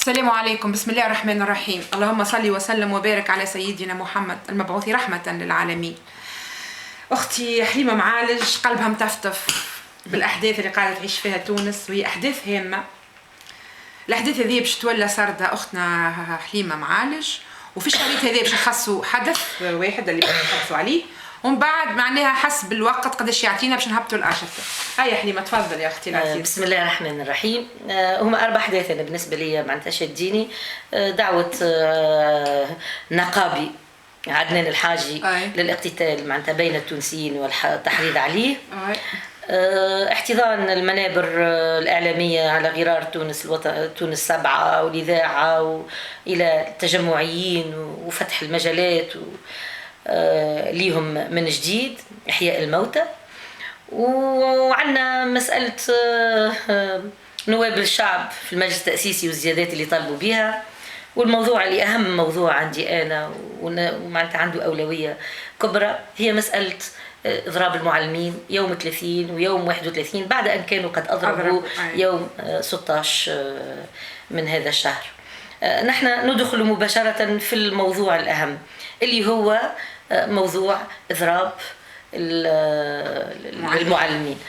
السلام عليكم. بسم الله الرحمن الرحيم. اللهم صل وسلم وبارك على سيدنا محمد المبعوث رحمة للعالمين. أختي حليمة معالج قلبها متفتف بالأحداث اللي قاعدة تعيش فيها تونس، وهي أحداث هامة. الأحداث هذه باش تولى سردة أختنا حليمة معالج، وفي الشريط هذا باش نخصوا حدث واحد اللي باش نحدثوا عليه، ومن بعد معناها حسب الوقت قداش يعطينا باش نهبطوا الأشرطة. هيا حليمة تفضل يا أختي العزيزة. بسم الله الرحمن الرحيم. هما 4 أحداث أنا بالنسبة لي معناتها شديني. دعوة نقابي عدنان الحاجي للاقتتال معناتها بين التونسيين والتحريض عليه. احتضان المنابر الإعلامية على غرار تونس 7 والإذاعة إلى التجمعيين وفتح المجالات ليهم من جديد، إحياء الموتى. وعندنا مسألة نواب الشعب في المجلس التأسيسي والزيادات اللي طالبوا بها، والموضوع اللي أهم موضوع عندي أنا ومعناتها عنده أولوية كبرى هي مسألة إضراب المعلمين يوم 30 ويوم 31 بعد أن كانوا قد أضربوا يوم 16 من هذا الشهر. نحن ندخل مباشرة في الموضوع الأهم اللي هو موضوع إضراب المعلمين.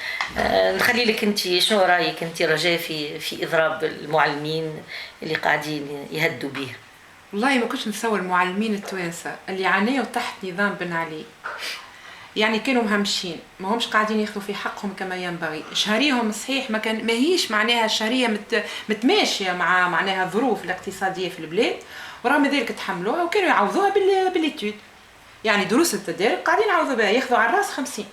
نخلي لك انت شنو رايك انت رجاء في اضراب المعلمين اللي قاعدين يهدوا به؟ والله ما كنتش نتصور المعلمين التوانسه اللي عانيوا تحت نظام بن علي، يعني كانوا مهمشين، ما همش قاعدين ياخذوا في حقهم كما ينبغي. شهريهم صحيح ما هيش معناها الشهريه متماشيه مع معناها الظروف الاقتصاديه في البلاد، ورغم ذلك تحملوها وكانوا يعوضوها بالإتيود. يعني دروس التدريب قاعدين يعوضوا بها، ياخذوا على الراس 50.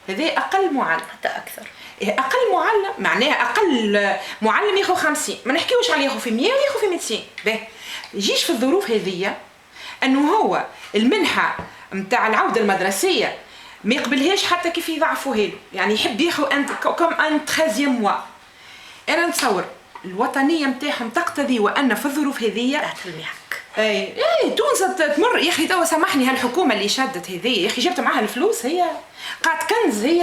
هذا اقل معلم، حتى اكثر. اقل معلم معناها اقل معلم ياخذ 50، ما نحكيوش عليه ياخذ في 100 وياخذ في 200. باهي يجيش في الظروف هذه انه هو المنحه نتاع العوده المدرسيه ما يقبلهاش حتى كيف يضعفوها له، يعني يحب ياخذ كوم ان 13 موا. انا نتصور الوطنيه نتاعهم تقتضي وان في الظروف هذه اي تونس تمر. يا اخي توا سامحني، هالحكومه اللي شدت هذه يا اخي جبت معاها الفلوس، هي قاعد كنز هي،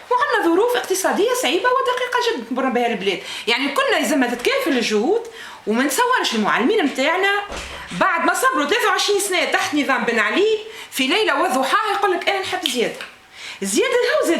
وعندنا ظروف اقتصاديه صعيبه ودقيقه جدا تمر بها البلاد. يعني كنا لازم تتكافل الجهود، وما نتصورش المعلمين نتاعنا بعد ما صبروا 23 سنه تحت نظام بن علي في ليله وضحاها يقول لك انا نحب زياده الهو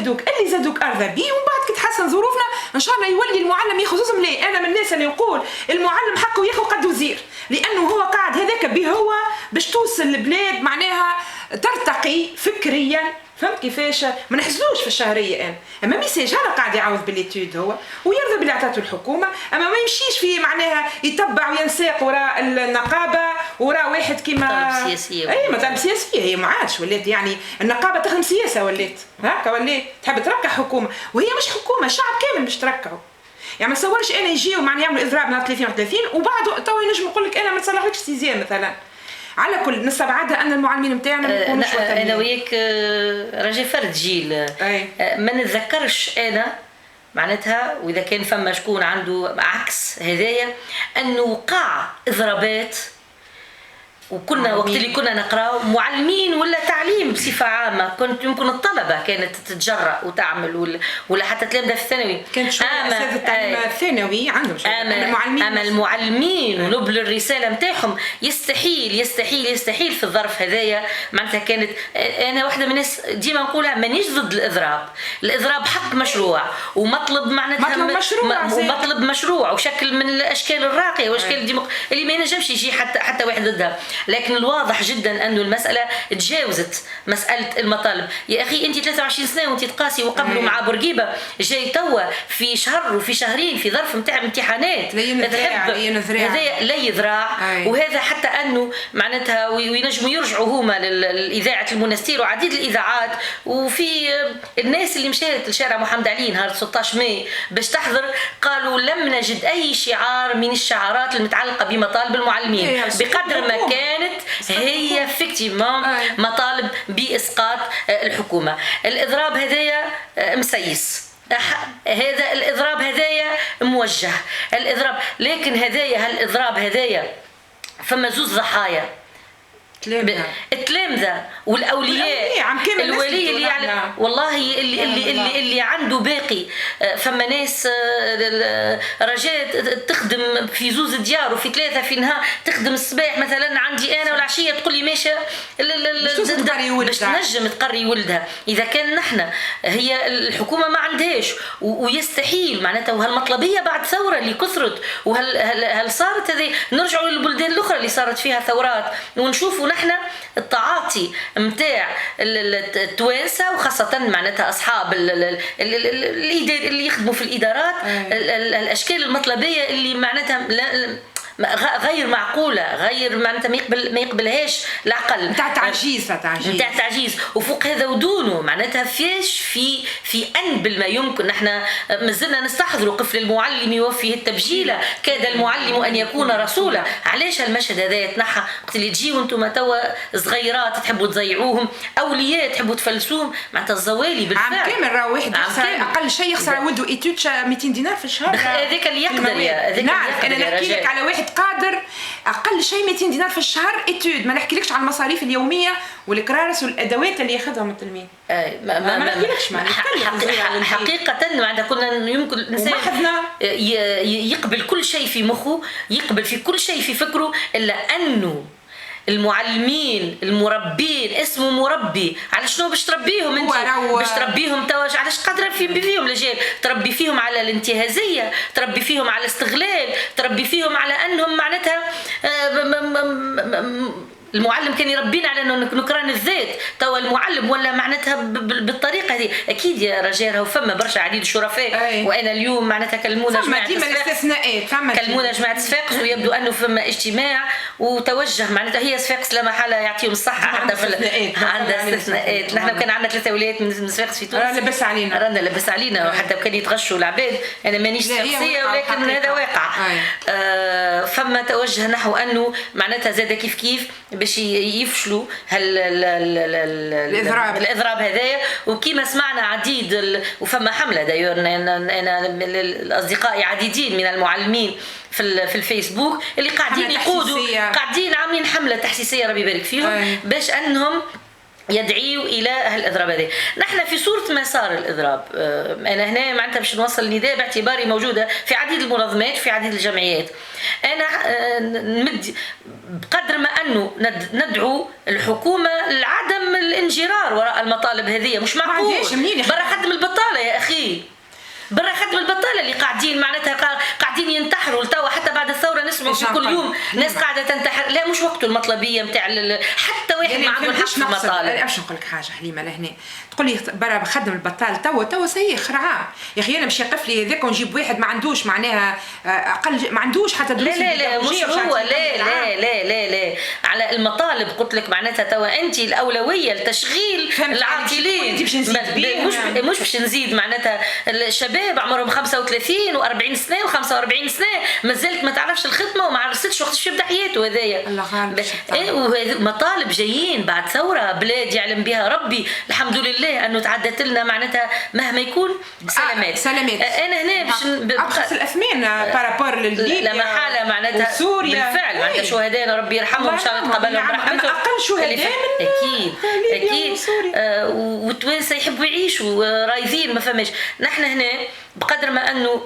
زادوك ارضى بيه، ومن بعد كي تحسن ظروفنا ان شاء الله يولي المعلم ياخذ زوز ملاي. انا من الناس اللي يقول المعلم حقه ياخذ قد وزير، لانه هو قاعد هذاك به هو باش توصل البلاد معناها ترتقي فكريا. فهمت كيفاش؟ ما نحزنوش في الشهريه اما ميساج هذا قاعد يعوض بالإتيود هو ويرضى باللي عطاته الحكومه، اما ما يمشيش في معناها يتبع وينساق وراء النقابه وراء واحد كيما مطالب سياسيه. اي مطالب سياسيه، هي ما عادش ولات يعني النقابه تخدم سياسه، ولات هكا ولات تحب تركع حكومه، وهي مش حكومه، الشعب كامل باش تركعوا. يعني ما تصورش انا يجيو معناها يعملوا اضراب نهار 30 وبعده تو ينجم يقول لك انا ما تصلحلكش سيزيام مثلا. على كل نستبعدها ان المعلمين نتاعنا ما يكونوش وطنيين. انا وياك راجل فرد جيل ما نتذكرش انا معناتها، واذا كان فما شكون عنده عكس هدايا انه وقع اضرابات وكنا وقت اللي كنا نقراو معلمين ولا تعليم بصفه عامه، كنت يمكن الطلبه كانت تتجرأ وتعمل ولا حتى تلامذه في الثانوي. كانت شويه اساتذه التعليم الثانوي عندهم اما المعلمين ونبل الرساله نتاعهم يستحيل في الظرف هذايا. معناتها كانت انا واحده من الناس ديما نقولها مانيش ضد الاضراب حق مشروع ومطلب معناتها مطلب مشروع وشكل من الاشكال الراقيه واشكال اللي ما ينجمش يجي حتى واحد ضدها. لكن الواضح جدا انه المساله تجاوزت مساله المطالب. يا اخي انت 23 سنه وانت تقاسي وقبلوا مع بورقيبه جاي توا في شهر وفي شهرين في ظرف نتاع امتحانات، هذا لي ذراع. وهذا حتى انه معناتها وينجموا يرجعوا هما للاذاعه المنستير وعديد الاذاعات، وفي الناس اللي مشات لشارع محمد علي نهار 16 ماي باش تحضر قالوا لم نجد اي شعار من الشعارات المتعلقه بمطالب المعلمين بقدر ما كانت هي فيكتيمون مطالب باسقاط الحكومه. الاضراب هذايا مسيس، هذا الاضراب هذايا موجه الاضراب، لكن هذايا هالاضراب هذايا فما زوز ضحايا التلامذة والاولياء، الولي اللي يعلم والله اللي عنده باقي. فما ناس رجاء تخدم في زوز ديار وفي 3 في نهار، تخدم الصباح مثلا عندي انا والعشيه تقول لي ماشيه باش تنجم تقري ولدها. اذا كان نحن هي الحكومه ما عندهاش ويستحيل معناتها، وهالمطلبيه بعد ثوره اللي كثرت وهل صارت هذه، نرجعوا للبلدان الاخرى اللي صارت فيها ثورات ونشوفوا نحن التعاطي متاع التوانسه، وخاصه معناتها اصحاب اللي يخدموا في الادارات، الاشكال المطلبيه اللي معناتها غير معقوله، غير معناتها ما يقبلهاش العقل، نتاع تعجيز وفوق هذا ودونه معناتها فيش في انبل ما يمكن. نحن مازلنا نستحضروا قفل المعلم يوفيه التبجيله، كاد المعلم ان يكون رسولا. علاش هالمشهد هذا يتنحى؟ وقت اللي تجيو انتم توا صغيرات تحبوا تضيعوهم، اولياء تحبوا تفلسوهم، معناتها الزوالي بالفعل عام كامل راه واحد اقل شيء يخسر ولده ايتود 200 دينار في الشهر. هذاك اللي يقدر نعرف انا نحكي لك على واحد قادر اقل شيء 200 دينار في الشهر ايتود، ما نحكيلكش على المصاريف اليوميه والكرارس والادوات اللي ياخذهم التلميذ. ما نحكيلكش حقيقه معناتها كنا يمكن الانسان يقبل كل شيء في مخه، يقبل في كل شيء في فكره، الا انه المعلمين المربين اسمه مربي. على شنو باش تربيهم انت؟ باش تربيهم تواج علاش قادره فيهم الاجيال؟ تربي فيهم على الانتهازيه، تربي فيهم على الاستغلال، تربي فيهم على انهم معناتها المعلم كان يربينا على انه نكران الذات. توا المعلم ولا معناتها بالطريقه هذه. اكيد يا رجال راهو فما برشا عديد الشرفاء، وانا اليوم معناتها كلمونا جماعه كلمونا جماعه صفاقس، ويبدو انه فما اجتماع وتوجه معناتها هي صفاقس لا محاله يعطيهم الصحه حتى في عندها استثناءات. نحن كان عندنا 3 ولايات من صفاقس في تونس رانا لبس علينا وحتى كان يتغشوا العباد. انا مانيش شخصيه ولكن هذا واقع. فما توجه نحو انه معناتها زاد كيف باش يفشلوا الاضراب هذايا. وكما سمعنا عديد وفما حمله دايور، انا الاصدقاء عديدين من المعلمين في الفيسبوك اللي قاعدين يقودوا، قاعدين عاملين حمله تحسيسيه ربي يبارك فيهم باش انهم يدعيوا الى هالاضراب هذه. نحن في صوره ما صار الاضراب، انا هنا معناتها باش نوصل النداء باعتباري موجوده في عديد المنظمات في عديد الجمعيات. انا نمد بقدر ما انه ندعو الحكومه لعدم الانجرار وراء المطالب هذه. مش معقول برا خدم البطاله يا اخي، برا خدم البطاله اللي قاعدين معناتها قاعدين ينتحروا لتوا. حتى بعد الثوره نسمعوا في كل يوم ناس قاعده تنتحر. لا مش وقته المطلبيه نتاع حتى واحد ما عنده الحق في المطالب. انا باش نقول لك حاجه حليمه لهنا تقول لي برا خدم البطال توا سي خرعان يا اخي. انا باش يقف لي هذاك ونجيب واحد ما عندوش معناها اقل ما عندوش حتى دروس. لا مش هو. لا على المطالب قلت لك معناتها توا انت الاولويه لتشغيل العاطلين. مش باش نزيد معناتها الشباب عمرهم 35 و40 سنه و45 سنه مازالت ما تعرفش الخدمه وما عرفتش وقتاش يبدا حياته هذايا. الله غالب. مطالب جايين بعد ثوره بلاد يعلم بها ربي الحمد لله انه تعدت لنا معناتها مهما يكون سلامات. انا هنا باش ابخس الاثمين بارابور للليبيا لا محاله معناتها سوريا بالفعل معناتها شهدائنا ربي يرحمهم ان شاء الله يتقبلهم برحمته. اقل شهداء اكيد والتوانسه يحبوا يعيشوا رايدين ما فماش. نحن هنا بقدر ما انه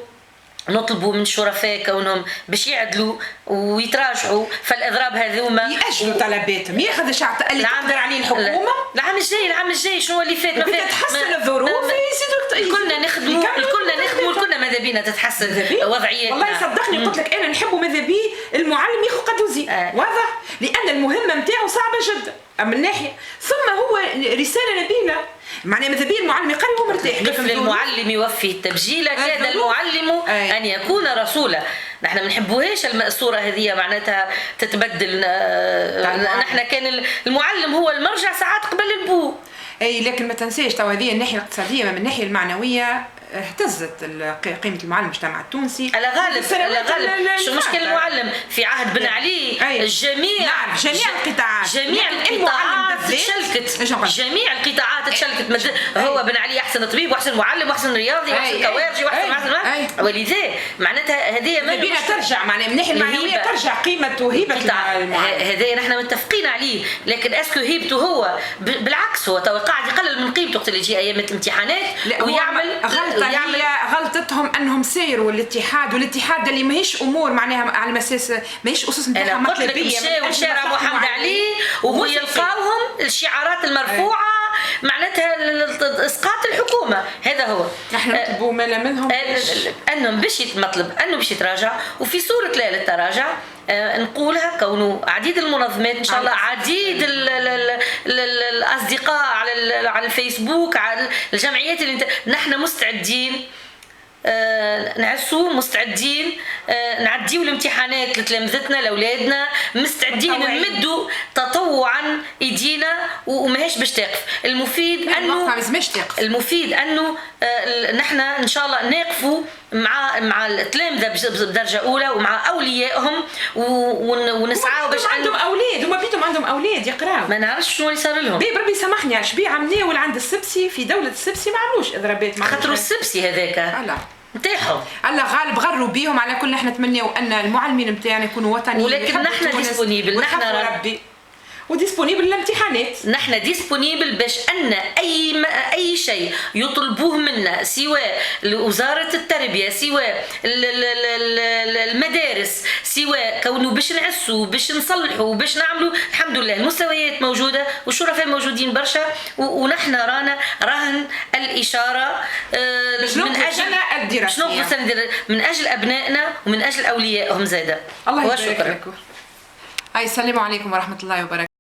نطلبوا من الشرفاء كونهم باش يعدلوا ويتراجعوا فالاضراب هذوما ياجلوا طلباتهم ياخذ شعب اللي تقدر عليه الحكومه. العام الجاي شنو اللي فات ما فات تحسن الظروف يزيدوا كلنا نخدموا كلنا ماذا بينا تتحسن وضعيتنا. والله صدقني قلت لك انا نحبوا ماذا بي المعلم ياخذ قد وزي واضح لان المهمه نتاعو صعبه جدا من ناحيه ثم هو رساله نبيله معناها ماذا بيه المعلم يقري وهو مرتاح. قفل المعلم يوفي التبجيله كاد المعلم ان يكون رسولا. نحن ما نحبوهاش الصوره هذه معناتها تتبدل. نحن كان المعلم هو المرجع ساعات قبل البو. اي لكن ما تنساش تو هذه الناحيه الاقتصاديه من الناحيه المعنويه اهتزت قيمة المعلم المجتمع التونسي. على غالب شو مشكلة المعلم في عهد بن علي؟ الجميع جميع القطاعات تشلكت، جميع القطاعات تشلكت. هو بن علي احسن طبيب واحسن معلم واحسن رياضي واحسن كوارجي واحسن ولذا معناتها هذه ما ترجع معناها من الناحيه المعنويه ترجع قيمه وهبه المعلم. هذا نحن متفقين عليه، لكن اسكو هيبته هو بالعكس هو تو قاعد يقلل من قيمته وقت اللي يجي ايام الامتحانات ويعمل غلطتهم انهم سيروا الاتحاد، والاتحاد اللي ماهيش امور معناها على مساس ماهيش اسس نتاعها مطلبيه. مشاو لشارع محمد علي ويلقاوهم الشعارات المرفوعه معناتها اسقاط الحكومه. هذا هو نحن نطلبوا ما منهم انهم باش يتراجع، وفي صوره لا للتراجع نقولها كونه عديد المنظمات ان شاء الله، عديد الاصدقاء على الفيسبوك، على الجمعيات اللي نحن مستعدين نعسوا، مستعدين نعديو الامتحانات لتلامذتنا لاولادنا، مستعدين نمدوا تطوعا ايدينا وماهيش باش تقف. المفيد انه نحن ان شاء الله نقفوا مع التلامذه بدرجه اولى ومع اوليائهم ونسعاو باش عندهم اولاد، هما بيتهم عندهم اولاد يقراو، ما نعرفش شنو اللي صار لهم. بربي يسامحني على شبيه عمليه ولا عند السبسي في دوله السبسي ما عملوش اضرابات مع خاطر السبسي هذاك نتاعهم الله غالب غروا بيهم. على كل احنا نتمناو ان المعلمين نتاعنا يكونوا وطنيين، ولكن نحن ديسبونيبل، نحن ربي وديسبونيبل للامتحانات. نحن ديسبونيبل باش ان اي شيء يطلبوه منا، سواء وزاره التربيه، سواء المدارس، سواء كونه باش نعسوا باش نصلحوا باش نعملوا. الحمد لله المستويات موجوده والشرفاء موجودين برشا، ونحن راهن الاشاره من اجل الدراسه، من اجل ابنائنا ومن اجل اوليائهم زاده. الله يبارك لكم. السلام عليكم ورحمه الله وبركاته.